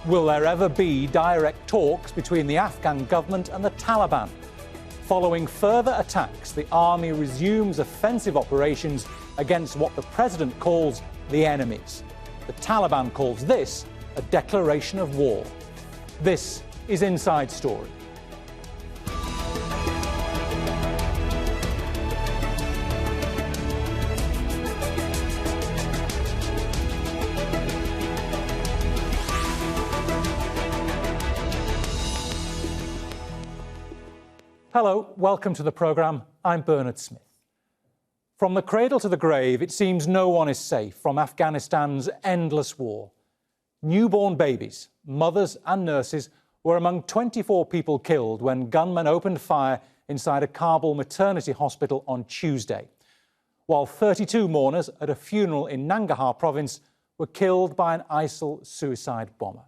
Will there ever be direct talks between the Afghan government and the Taliban? Following further attacks, the army resumes offensive operations against what the president calls the enemies. The Taliban calls this a declaration of war. This is Inside Story. Hello, welcome to the programme. I'm Bernard Smith. From the cradle to the grave, it seems no one is safe from Afghanistan's endless war. Newborn babies, mothers and nurses were among 24 people killed when gunmen opened fire inside a Kabul maternity hospital on Tuesday, while 32 mourners at a funeral in Nangahar province were killed by an ISIL suicide bomber.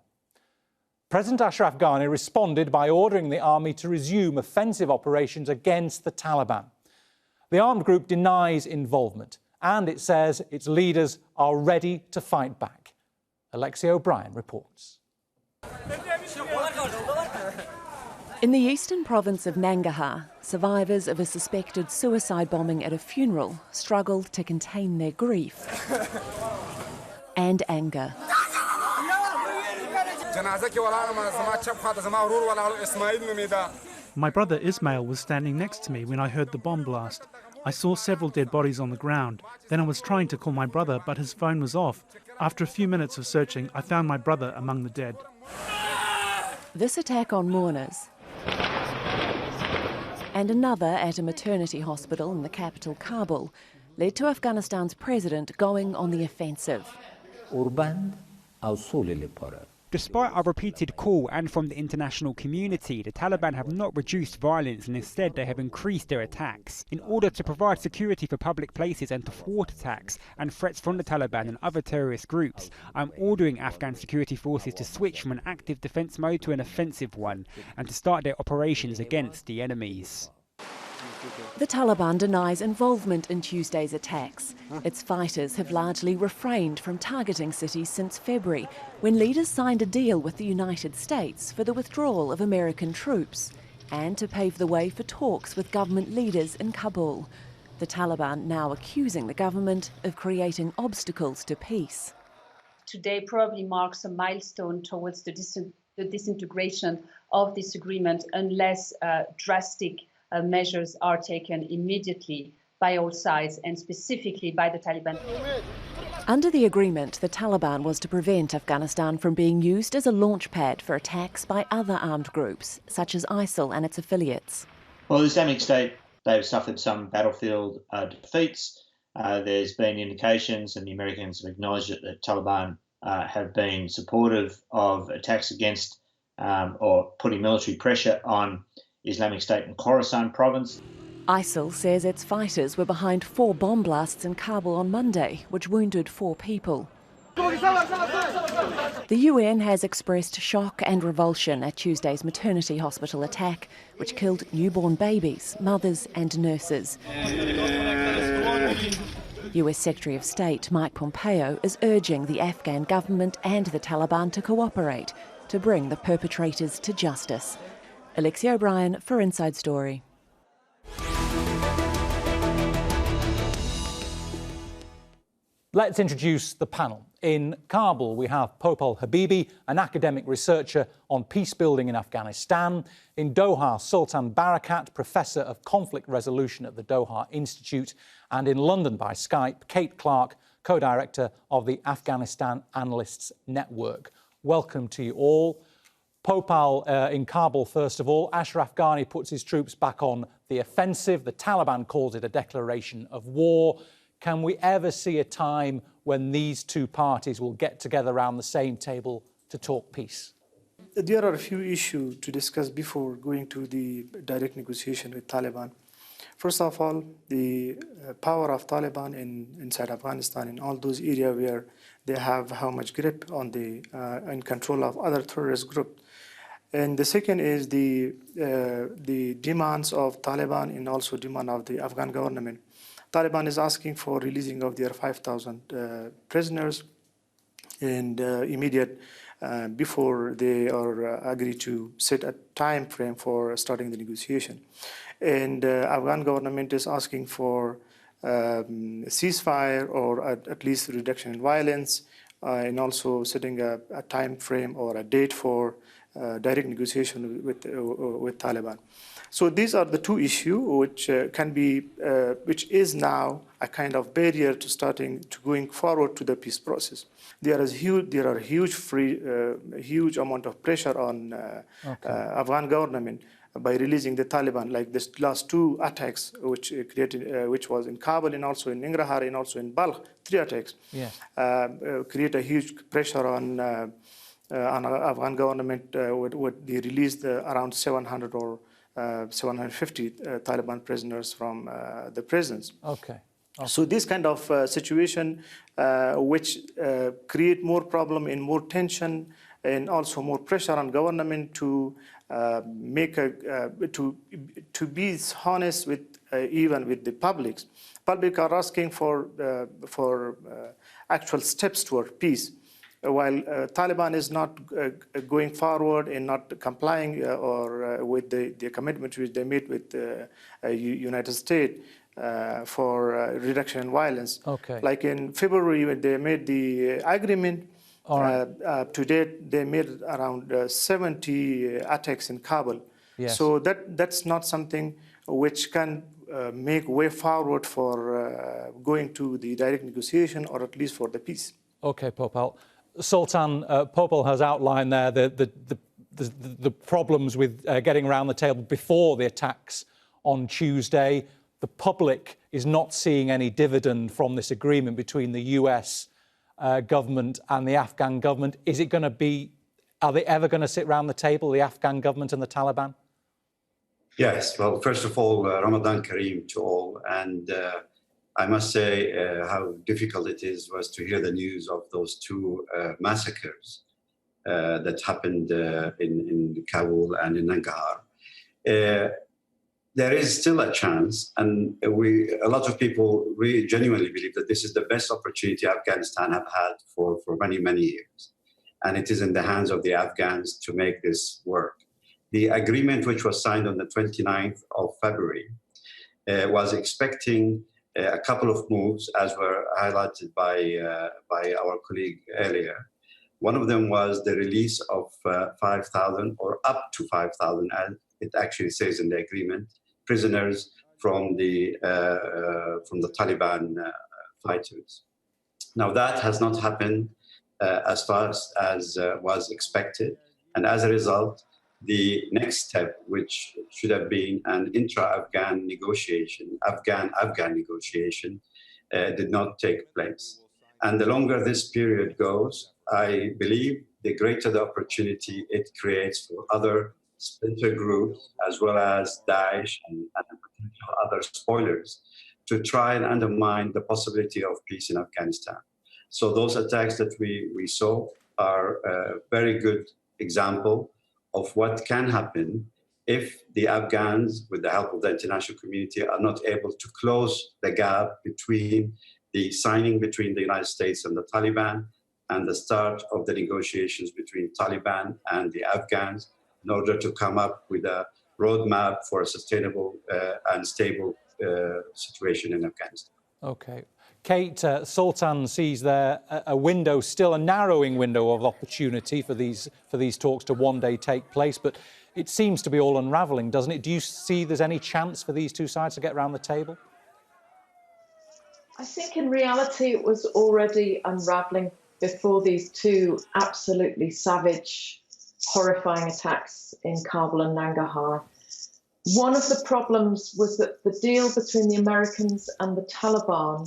President Ashraf Ghani responded by ordering the army to resume offensive operations against the Taliban. The armed group denies involvement and it says its leaders are ready to fight back. Alexia O'Brien reports. In the eastern province of Nangahar, survivors of a suspected suicide bombing at a funeral struggled to contain their grief and anger. My brother Ismail was standing next to me when I heard the bomb blast. I saw several dead bodies on the ground. Then I was trying to call my brother, but his phone was off. After a few minutes of searching, I found my brother among the dead. This attack on mourners and another at a maternity hospital in the capital, Kabul, led to Afghanistan's president going on the offensive. Despite our repeated call and from the international community, the Taliban have not reduced violence and instead they have increased their attacks. In order to provide security for public places and to thwart attacks and threats from the Taliban and other terrorist groups, I'm ordering Afghan security forces to switch from an active defence mode to an offensive one and to start their operations against the enemies. The Taliban denies involvement in Tuesday's attacks. Its fighters have largely refrained from targeting cities since February, when leaders signed a deal with the United States for the withdrawal of American troops and to pave the way for talks with government leaders in Kabul. The Taliban now accusing the government of creating obstacles to peace. Today probably marks a milestone towards the disintegration of this agreement unless drastic measures are taken immediately by all sides and specifically by the Taliban. Under the agreement, the Taliban was to prevent Afghanistan from being used as a launchpad for attacks by other armed groups, such as ISIL and its affiliates. Well, the Islamic State, they've suffered some battlefield defeats. There's been indications, and the Americans have acknowledged it, that Taliban have been supportive of attacks against or putting military pressure on Islamic State in Khorasan province. ISIL says its fighters were behind 4 bomb blasts in Kabul on Monday, which wounded 4 people. The UN has expressed shock and revulsion at Tuesday's maternity hospital attack, which killed newborn babies, mothers and nurses. US Secretary of State Mike Pompeo is urging the Afghan government and the Taliban to cooperate to bring the perpetrators to justice. Alexia O'Brien for Inside Story. Let's introduce the panel. In Kabul, we have Popal Habibi, an academic researcher on peacebuilding in Afghanistan. In Doha, Sultan Barakat, Professor of Conflict Resolution at the Doha Institute. And in London by Skype, Kate Clark, co-director of the Afghanistan Analysts Network. Welcome to you all. Popal, in Kabul, first of all, Ashraf Ghani puts his troops back on the offensive. The Taliban calls it a declaration of war. Can we ever see a time when these two parties will get together around the same table to talk peace? There are a few issues to discuss before going to the direct negotiation with Taliban. First of all, the power of Taliban inside Afghanistan, in all those areas where they have how much grip on the in control of other terrorist groups. And the second is the demands of Taliban and also demand of the Afghan government. Taliban is asking for releasing of their 5,000 prisoners and immediate before they are agree to set a time frame for starting the negotiation. And Afghan government is asking for ceasefire or at least reduction in violence, and also setting a time frame or a date for direct negotiation with Taliban. So these are the two issues which can be, which is now a kind of barrier to going forward to the peace process. There are huge amount of pressure on Afghan government by releasing the Taliban, like this last two attacks, which which was in Kabul and also in Nangahar and also in Balkh, 3 attacks, create a huge pressure on Afghan government. They released around 700 or 750 Taliban prisoners from the prisons. Okay. So this kind of situation, which create more problem and more tension, and also more pressure on government to make to be honest with even with the public. Public are asking for actual steps toward peace, while Taliban is not going forward and not complying with the commitment which they made with the United States for reduction in violence. Okay. Like in February, when they made the agreement, to date they made around 70 attacks in Kabul. Yes. So that's not something which can make way forward for going to the direct negotiation, or at least for the peace. Okay, Popal. Sultan, Popal has outlined there the problems with getting around the table before the attacks on Tuesday. The public is not seeing any dividend from this agreement between the US government and the Afghan government. Is it going to be, are they ever going to sit around the table, the Afghan government and the Taliban? Yes, well, first of all, Ramadan Kareem to all. And I must say how difficult it was to hear the news of those 2 massacres that happened in Kabul and in Nangahar. There is still a chance, and a lot of people really genuinely believe that this is the best opportunity Afghanistan have had for many, many years. And it is in the hands of the Afghans to make this work. The agreement, which was signed on the 29th of February, was expecting a couple of moves, as were highlighted by our colleague earlier. One of them was the release of 5,000 or up to 5,000, as it actually says in the agreement, prisoners from the Taliban fighters. Now that has not happened as fast as was expected, and as a result, the next step, which should have been an intra-Afghan negotiation, Afghan negotiation, did not take place. And the longer this period goes, I believe the greater the opportunity it creates for other splinter groups, as well as Daesh and potential other spoilers, to try and undermine the possibility of peace in Afghanistan. So those attacks that we saw are a very good example of what can happen if the Afghans, with the help of the international community, are not able to close the gap between the signing between the United States and the Taliban and the start of the negotiations between Taliban and the Afghans, in order to come up with a roadmap for a sustainable and stable situation in Afghanistan. Okay. Kate, Sultan sees there a window, still a narrowing window of opportunity for these talks to one day take place, but it seems to be all unravelling, doesn't it? Do you see there's any chance for these two sides to get around the table? I think in reality it was already unravelling before these 2 absolutely savage, horrifying attacks in Kabul and Nangahar. One of the problems was that the deal between the Americans and the Taliban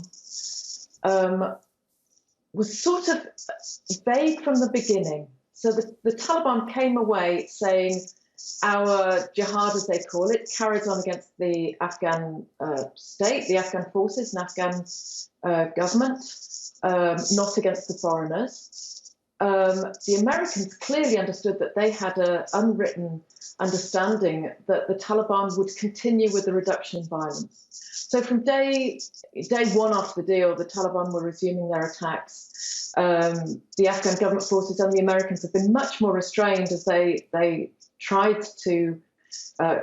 was sort of vague from the beginning. So the Taliban came away saying our jihad, as they call it, carries on against the Afghan state, the Afghan forces and Afghan government, not against the foreigners. the Americans clearly understood that they had an unwritten understanding that the Taliban would continue with the reduction in violence. So from day one after the deal, the Taliban were resuming their attacks. The Afghan government forces and the Americans have been much more restrained as they tried to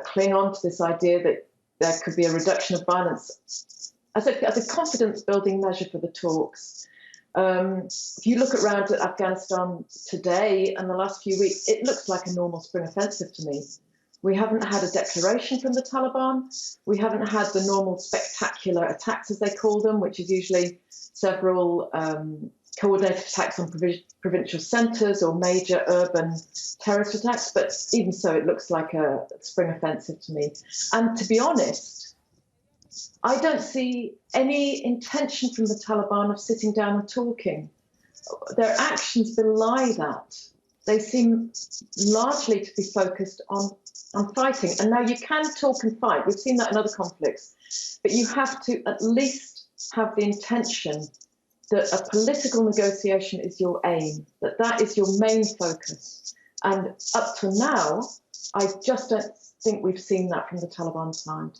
cling on to this idea that there could be a reduction of violence as a confidence-building measure for the talks. If you look around at Afghanistan today and the last few weeks, it looks like a normal spring offensive to me. We haven't had a declaration from the Taliban. We haven't had the normal spectacular attacks, as they call them, which is usually several coordinated attacks on provincial centres or major urban terrorist attacks. But even so, it looks like a spring offensive to me. And to be honest, I don't see any intention from the Taliban of sitting down and talking. Their actions belie that. They seem largely to be focused on fighting. And now you can talk and fight. We've seen that in other conflicts. But you have to at least have the intention that a political negotiation is your aim, that is your main focus. And up to now, I just don't think we've seen that from the Taliban side.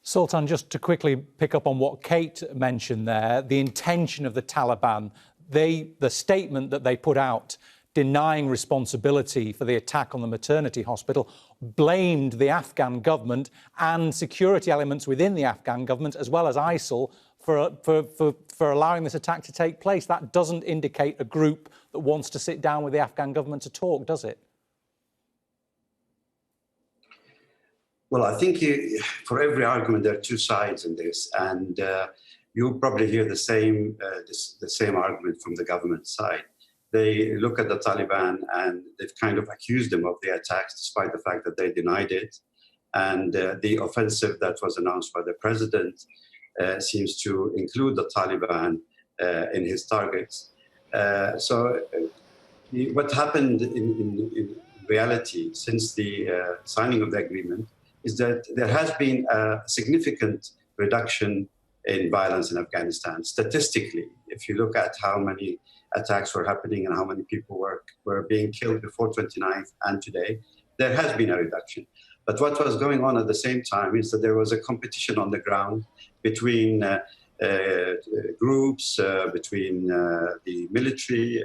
Sultan, just to quickly pick up on what Kate mentioned there, the intention of the Taliban, the statement that they put out denying responsibility for the attack on the maternity hospital blamed the Afghan government and security elements within the Afghan government, as well as ISIL, for allowing this attack to take place. That doesn't indicate a group that wants to sit down with the Afghan government to talk, does it? Well, I think for every argument, there are two sides in this, and you'll probably hear the same argument from the government side. They look at the Taliban and they've kind of accused them of the attacks, despite the fact that they denied it. And the offensive that was announced by the president seems to include the Taliban in his targets. So what happened in reality since the signing of the agreement is that there has been a significant reduction in violence in Afghanistan. Statistically, if you look at how many attacks were happening and how many people were being killed before 29th and today, there has been a reduction. But what was going on at the same time is that there was a competition on the ground between groups, between the military,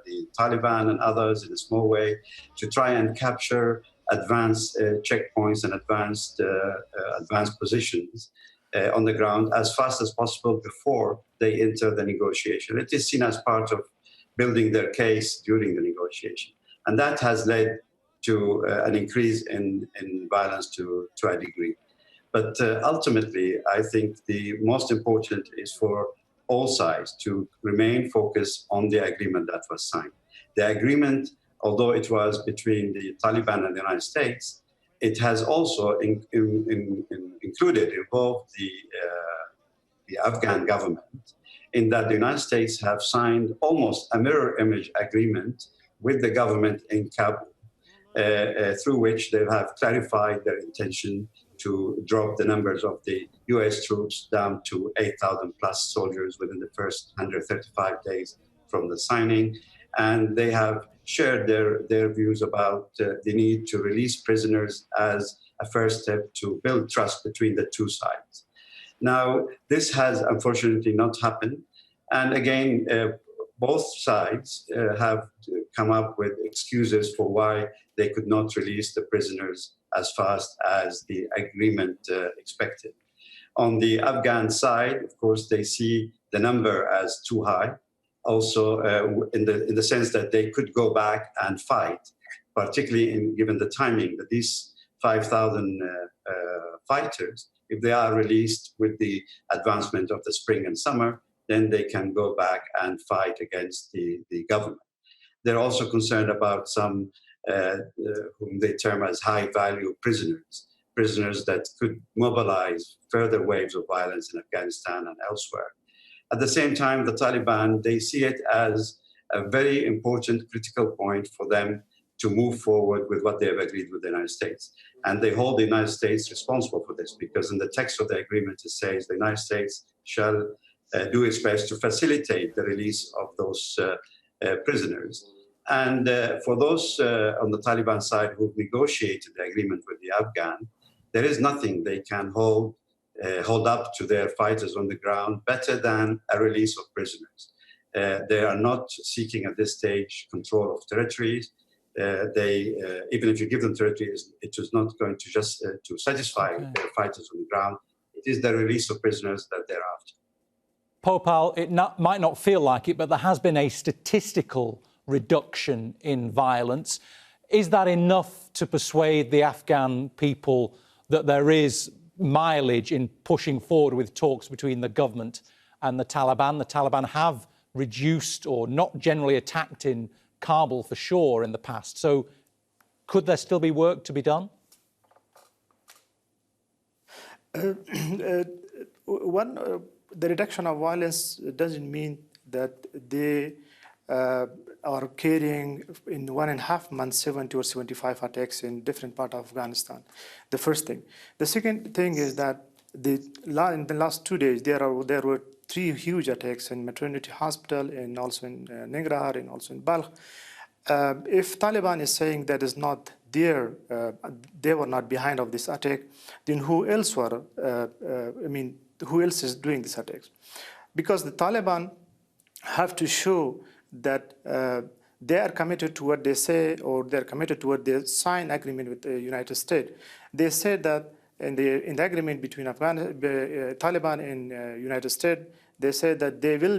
the Taliban and others in a small way, to try and capture advanced checkpoints and advanced positions on the ground as fast as possible before they enter the negotiation. It is seen as part of building their case during the negotiation. And that has led to an increase in violence to a degree. But ultimately, I think the most important is for all sides to remain focused on the agreement that was signed. The agreement, although it was between the Taliban and the United States, it has also involved the Afghan government, in that the United States have signed almost a mirror image agreement with the government in Kabul, through which they have clarified their intention to drop the numbers of the US troops down to 8,000 plus soldiers within the first 135 days from the signing. And they have shared their views about the need to release prisoners as a first step to build trust between the two sides. Now, this has unfortunately not happened. And again, both sides have come up with excuses for why they could not release the prisoners as fast as the agreement expected. On the Afghan side, of course, they see the number as too high. Also, in the sense that they could go back and fight, particularly given the timing that these 5,000 fighters, if they are released with the advancement of the spring and summer, then they can go back and fight against the government. They're also concerned about some whom they term as high-value prisoners that could mobilize further waves of violence in Afghanistan and elsewhere. At the same time, the Taliban, they see it as a very important critical point for them to move forward with what they have agreed with the United States. And they hold the United States responsible for this, because in the text of the agreement, it says the United States shall do its best to facilitate the release of those prisoners. And for those on the Taliban side who've negotiated the agreement with the Afghan, there is nothing they can hold up to their fighters on the ground better than a release of prisoners. They are not seeking at this stage control of territories. Even if you give them territories, it is not going to just to satisfy their fighters on the ground. It is the release of prisoners that they're after. Popal, it might not feel like it, but there has been a statistical reduction in violence. Is that enough to persuade the Afghan people that there is mileage in pushing forward with talks between the government and the Taliban? The Taliban have reduced or not generally attacked in Kabul for sure in the past. So could there still be work to be done? The reduction of violence doesn't mean that they are carrying in 1.5 months 70 or 75 attacks in different parts of Afghanistan. The first thing. The second thing is that in the last 2 days there were 3 huge attacks in maternity hospital and also in Nangahar and also in Balkh. If Taliban is saying that is not there, they were not behind of this attack, then who else were? Who else is doing these attacks? Because the Taliban have to show that they are committed to what they say, or they're committed to what they sign agreement with the United States. They said that in the agreement between Taliban and United States, they said that they will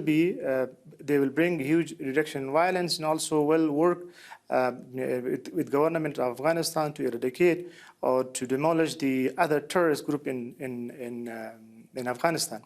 bring huge reduction in violence and also will work with government of Afghanistan to eradicate or to demolish the other terrorist group in Afghanistan.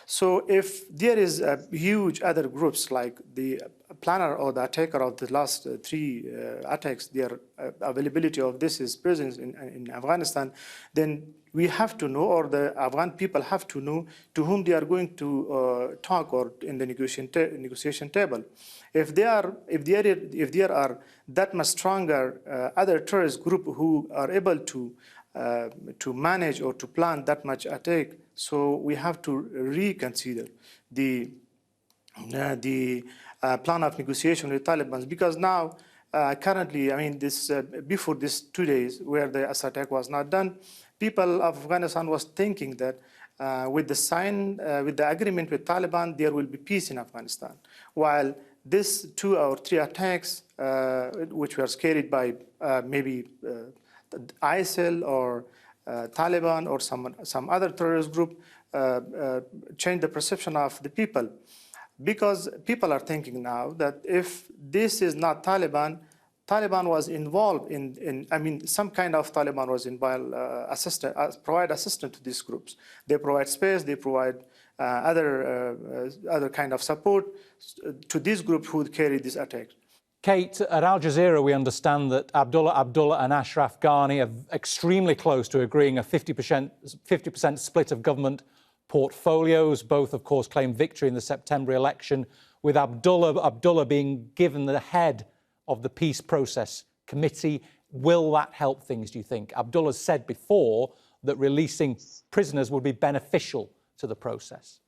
So if there is a huge other groups like the planner or the attacker of the last 3 attacks, their availability of this is presence in Afghanistan, then we have to know, or the Afghan people have to know, to whom they are going to talk or in the negotiation table. If there are that much stronger other terrorist group who are able to manage or to plan that much attack, so we have to reconsider the plan of negotiation with Taliban, because now currently, before this 2 days where the attack was not done, people of Afghanistan was thinking that with the agreement with Taliban, there will be peace in Afghanistan. While this 2 or 3 attacks, which were carried by maybe ISIL or Taliban or some other terrorist group, change the perception of the people. Because people are thinking now that if this is not Taliban was involved some kind of Taliban was involved, provide assistance to these groups. They provide space, they provide other kind of support to this group who carry this attack. Kate, at Al Jazeera, we understand that Abdullah and Ashraf Ghani are extremely close to agreeing a 50% split of government portfolios. Both, of course, claimed victory in the September election, with Abdullah being given the head of the Peace Process Committee. Will that help things, do you think? Abdullah said before that releasing prisoners would be beneficial to the process.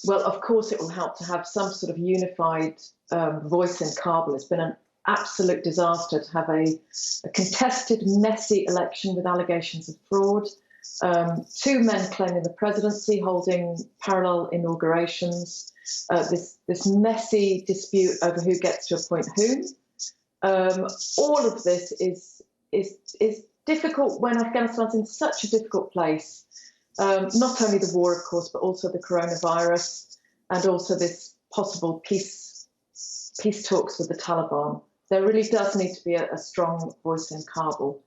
Well, of course it will help to have some sort of unified voice in Kabul. It's been an absolute disaster to have a contested, messy election with allegations of fraud. 2 men claiming the presidency, holding parallel inaugurations. This messy dispute over who gets to appoint whom. All of this is difficult when Afghanistan's in such a difficult place. Not only the war, of course, but also the coronavirus and also this possible peace talks with the Taliban. There really does need to be a strong voice in Kabul.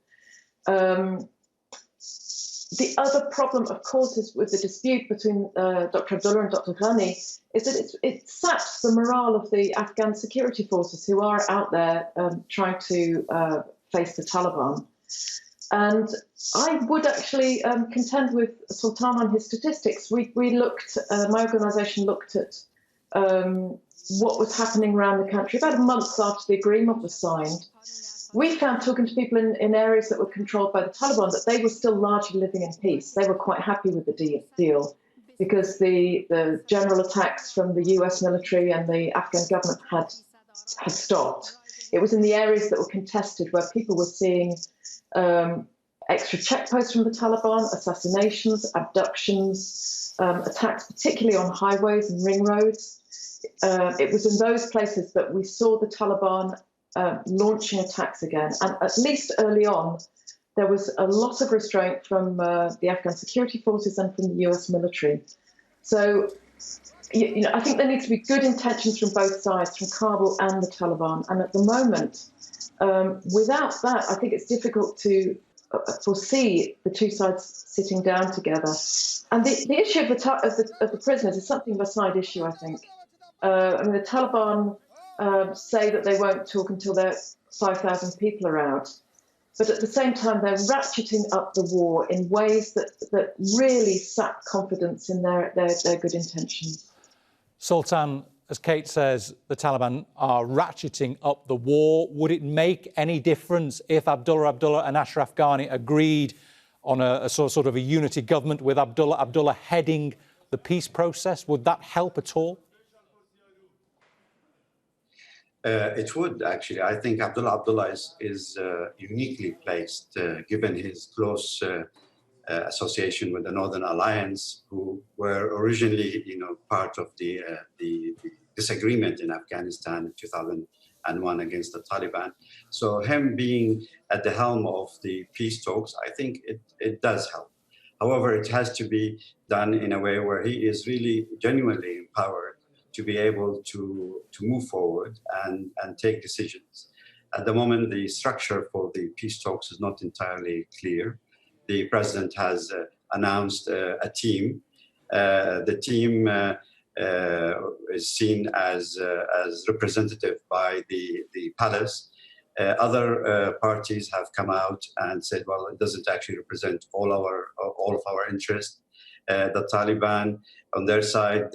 The other problem, of course, is with the dispute between Dr. Abdullah and Dr. Ghani, is that it saps the morale of the Afghan security forces who are out there trying to face the Taliban. And I would actually contend with Sultan on his statistics. We looked, my organisation looked at what was happening around the country about a month after the agreement was signed. We found, talking to people in areas that were controlled by the Taliban, that they were still largely living in peace. They were quite happy with the deal because the general attacks from the US military and the Afghan government had had stopped. It was in the areas that were contested where people were seeing extra checkposts from the Taliban, assassinations, abductions, attacks, particularly on highways and ring roads. It was in those places that we saw the Taliban launching attacks again. And at least early on, there was a lot of restraint from the Afghan security forces and from the US military. So, I think there needs to be good intentions from both sides, from Kabul and the Taliban. And at the moment, without that, I think it's difficult to foresee the two sides sitting down together. And the issue of the prisoners is something of a side issue, I think. The Taliban say that they won't talk until their 5,000 people are out. But at the same time, they're ratcheting up the war in ways that really sap confidence in their good intentions. Sultan, as Kate says, the Taliban are ratcheting up the war. Would it make any difference if Abdullah and Ashraf Ghani agreed on a sort of a unity government with Abdullah heading the peace process? Would that help at all? It would, actually. I think Abdullah is uniquely placed, given his close association with the Northern Alliance, who were originally, part of the disagreement in Afghanistan in 2001 against the Taliban. So him being at the helm of the peace talks, I think it does help. However, it has to be done in a way where he is really genuinely empowered to be able to move forward and take decisions. At the moment, the structure for the peace talks is not entirely clear. The president has announced a team. The team is seen as representative by the palace. Other parties have come out and said, well, it doesn't actually represent all of our interests. The Taliban, on their side,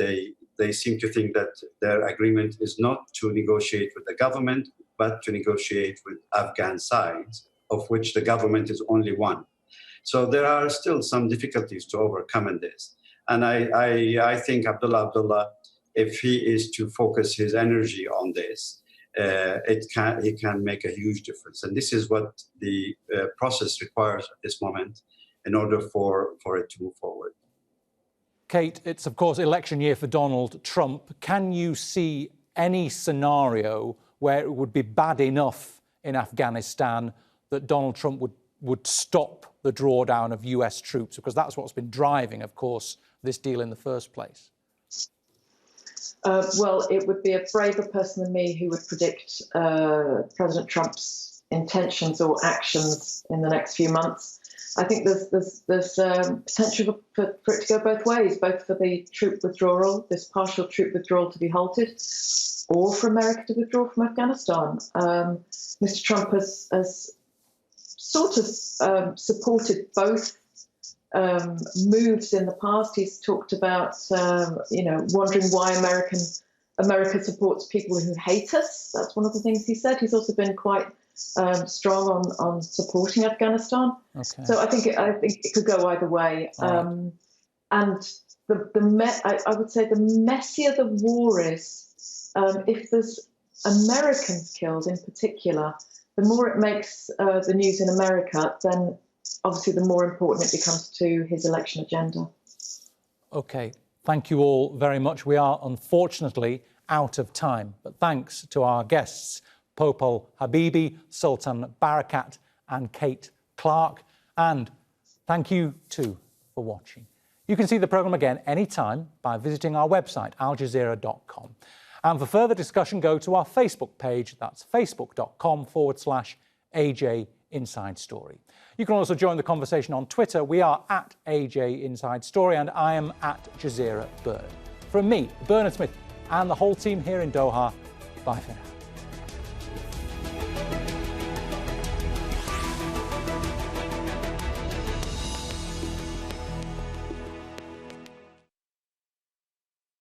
they seem to think that their agreement is not to negotiate with the government, but to negotiate with Afghan sides, of which the government is only one. So there are still some difficulties to overcome in this. And I think Abdullah, if he is to focus his energy on this, he can make a huge difference. And this is what the process requires at this moment in order for it to move forward. Kate, it's of course election year for Donald Trump. Can you see any scenario where it would be bad enough in Afghanistan that Donald Trump would stop the drawdown of US troops? Because that's what's been driving, of course, this deal in the first place. Well, it would be a braver person than me who would predict President Trump's intentions or actions in the next few months. I think there's potential for it to go both ways, both for the troop withdrawal, this partial troop withdrawal to be halted, or for America to withdraw from Afghanistan. Mr. Trump has sort of supported both moves in the past. He's talked about, wondering why America supports people who hate us. That's one of the things he said. He's also been quite strong on supporting Afghanistan. Okay. So I think it could go either way. Right. And I would say the messier the war is, if there's Americans killed in particular, the more it makes the news in America, then obviously the more important it becomes to his election agenda. OK, thank you all very much. We are unfortunately out of time, but thanks to our guests, Popal Habibi, Sultan Barakat and Kate Clark. And thank you too for watching. You can see the programme again anytime by visiting our website, aljazeera.com. And for further discussion, go to our Facebook page. That's facebook.com/AJ Inside Story. You can also join the conversation on Twitter. We are at AJ Inside Story and I am at Jazeera Bird. From me, Bernard Smith, and the whole team here in Doha, bye for now.